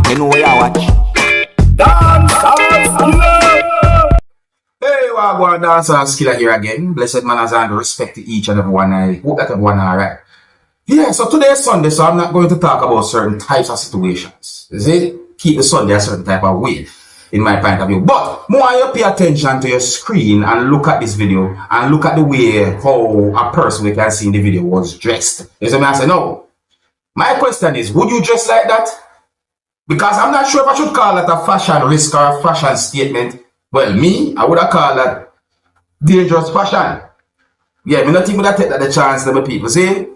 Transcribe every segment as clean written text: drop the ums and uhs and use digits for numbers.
You know where you watch. Dancehall skilla. Hey, we're going Dancehall skilla here again. Blessed manners and respect to each and everyone. I hope that everyone are alright. Yeah, so today is Sunday, so I'm not going to talk about certain types of situations. You see? Keep the Sunday a certain type of way, in my point of view. But more you pay attention to your screen and look at this video and look at the way how a person we can see in the video was dressed. You see me? I say, no. My question is, would you dress like that? Because I'm not sure if I should call that a fashion risk or a fashion statement. Well, me, I would have called that dangerous fashion. Yeah, me not even take that the chance to my people. See?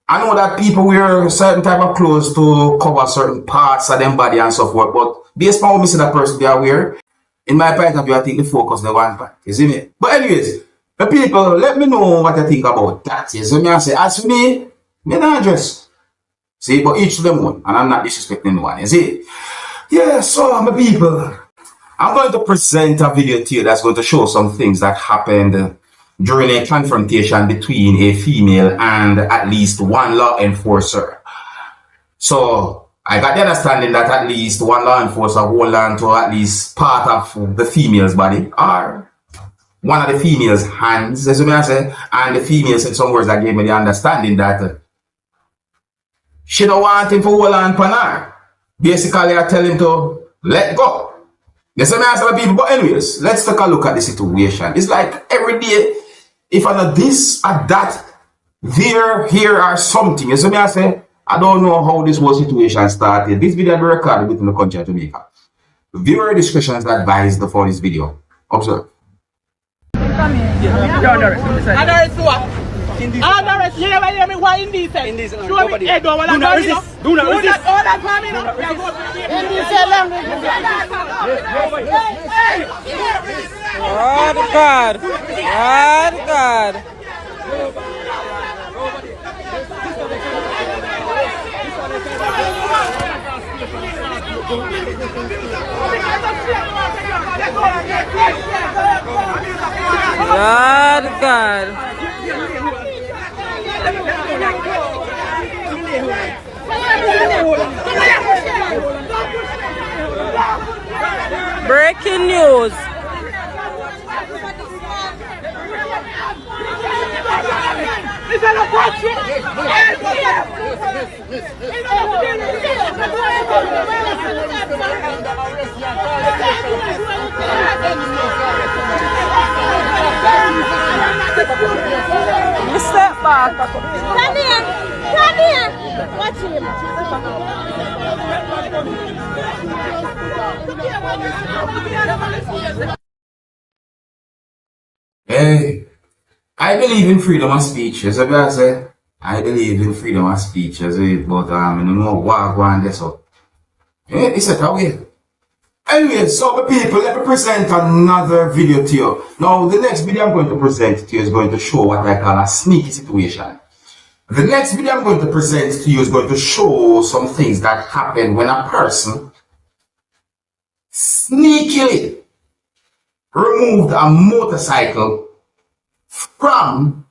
I know that people wear certain type of clothes to cover certain parts of them body and so forth, but based on what me see that person they are wear, in my point of view, I think the focus the one part. You see me? But anyways, the people, let me know what you think about that. You see me? I say, as for me not dress. See, but each to them one, and I'm not disrespecting one. You see? Yeah, so my people, I'm going to present a video to you that's going to show some things that happened during a confrontation between a female and at least one law enforcer. So I got the understanding that at least one law enforcer hold on to at least part of the female's body or one of the female's hands, as you may say, and the female said some words that gave me the understanding that she don't want him to hold on to her. Basically, I tell him to let go. You see me answer the people, but anyways, let's take a look at the situation. It's like every day, if I know this or that, there, here, or something. You see me I say, I don't know how this whole situation started. This video will be recorded within the country of Jamaica. Viewer discretion is advised for this video. Observe. Arrest, you never hear me why indecent. Indecent. Show me head over. Do not resist. Do not resist. All that family. Oh God. Oh God. God, God. Breaking news. Step back. Come here. Come here. Watch him. Hey, I believe in freedom of speech, as I say. I believe in freedom of speech, as it, but I don't know what going this up. It's a way. Anyway, so the people, let me present another video to you. Now, the next video I'm going to present to you is going to show what I call a sneaky situation. The next video I'm going to present to you is going to show some things that happen when a person sneakily removed a motorcycle from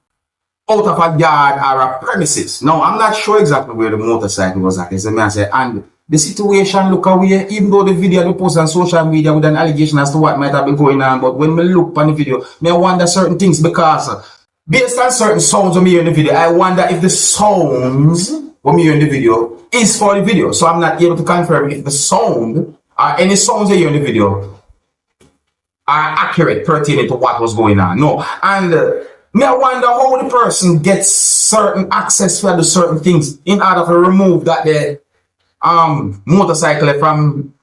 out of a yard or a premises. Now, I'm not sure exactly where the motorcycle was at. As I say, and the situation look away, even though the video they post on social media with an allegation as to what might have been going on. But when we look on the video, I wonder certain things because based on certain sounds we hear in the video, I wonder if the sounds we hear in the video is for the video. So I'm not able to confirm if the sound or any sounds they hear in the video are accurate pertaining to what was going on. No. And I wonder how the person gets certain access to the certain things in order to remove that the motorcycle from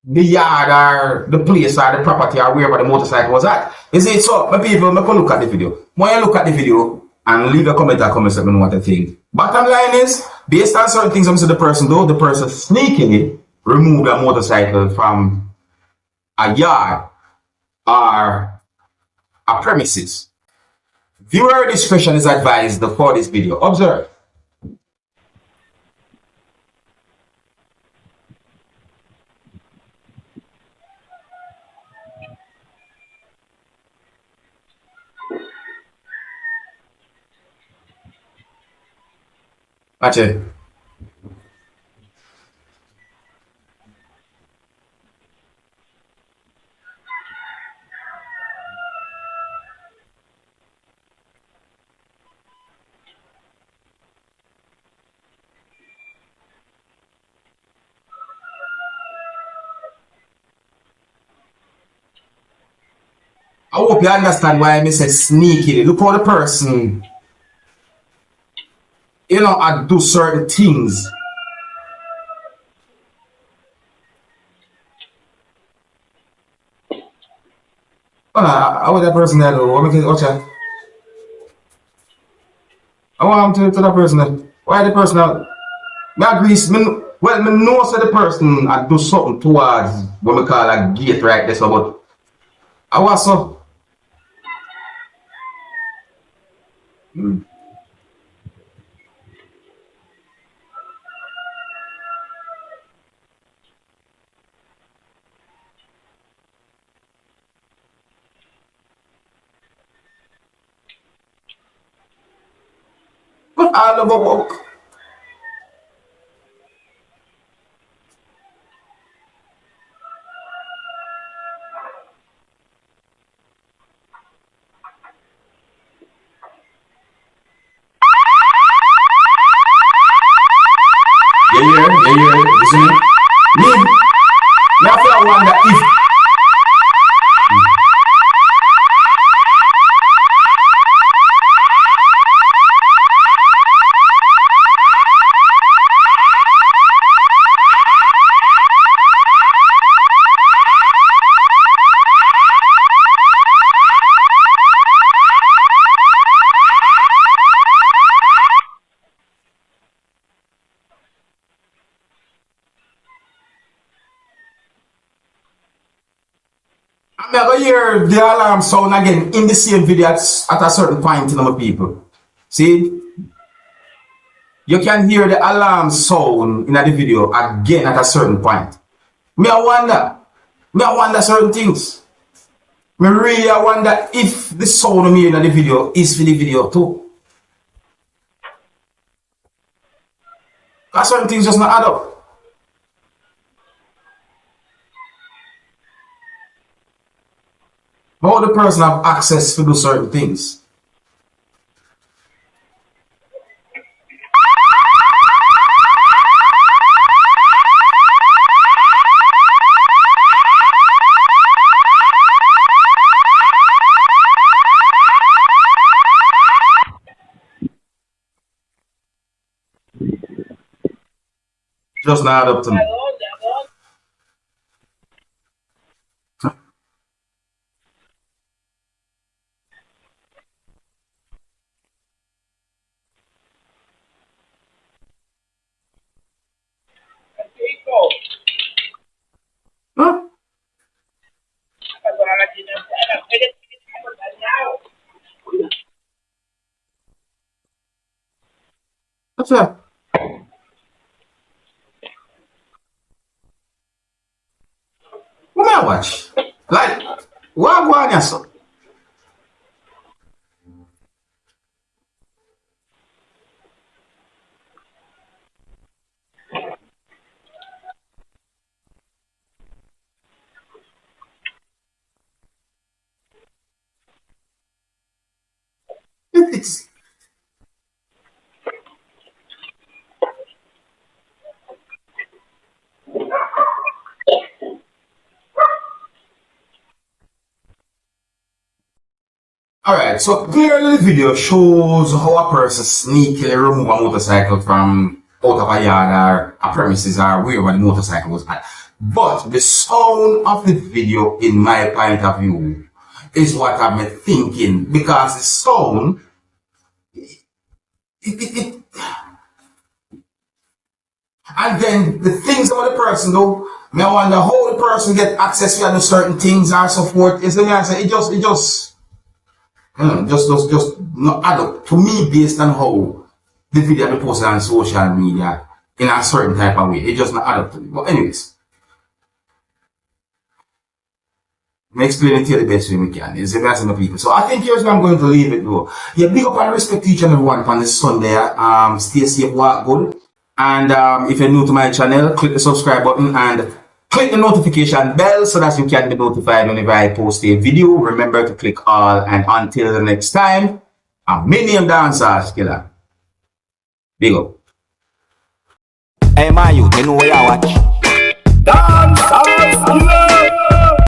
the yard or the place or the property or wherever the motorcycle was at. You see, so my people, make a look at the video. When you look at the video and leave a comment or comment, let me know what you think. Bottom line is, based on certain things I'm saying the person do, the person sneakily removed a motorcycle from a yard or a premises. Viewer discretion is advised for this video. Observe. Watch it. I hope you understand why I say sneakily. Look how the person, I do certain things. I want that person there though. Watch out. I want him to that person there. Why the person out? I agree. Well, I know so the person I do something towards what we call a gate right there, so but I want so. But all of work. Yeah, listen me. Me I feel wonder if I'm gonna hear the alarm sound again in the same video at a certain point, my people. See? You can hear the alarm sound in the video again at a certain point. I wonder certain things. I really wonder if the sound of me in the video is for the video too. Because certain things just not add up. How the person have access to do certain things? Just not add up to me. Huh? What's that? What I watch? Like, what I so? It's Alright, so clearly the video shows how a person sneakily remove a motorcycle from out of a yard or a premises or wherever the motorcycle was at. But the sound of the video, in my point of view, is what I'm thinking, because the sound, and then the things about the person though, I wonder how the person get access to certain things or so forth. Is the answer? It just not add up to me based on how the video be posted on social media in a certain type of way. It just not add up to me. But anyways, I'm explaining to you the best way we can. It's the best of the people. So I think here's where I'm going to leave it though. Yeah, big up and respect to each and everyone on this Sunday. Stay safe, walk good. And if you're new to my channel, click the subscribe button and click the notification bell so that you can be notified whenever I post a video. Remember to click all, and until the next time, I'm my name Dancehall Skilla. Big up. Hey, my youth, you know where you watch? Dancehall Skilla.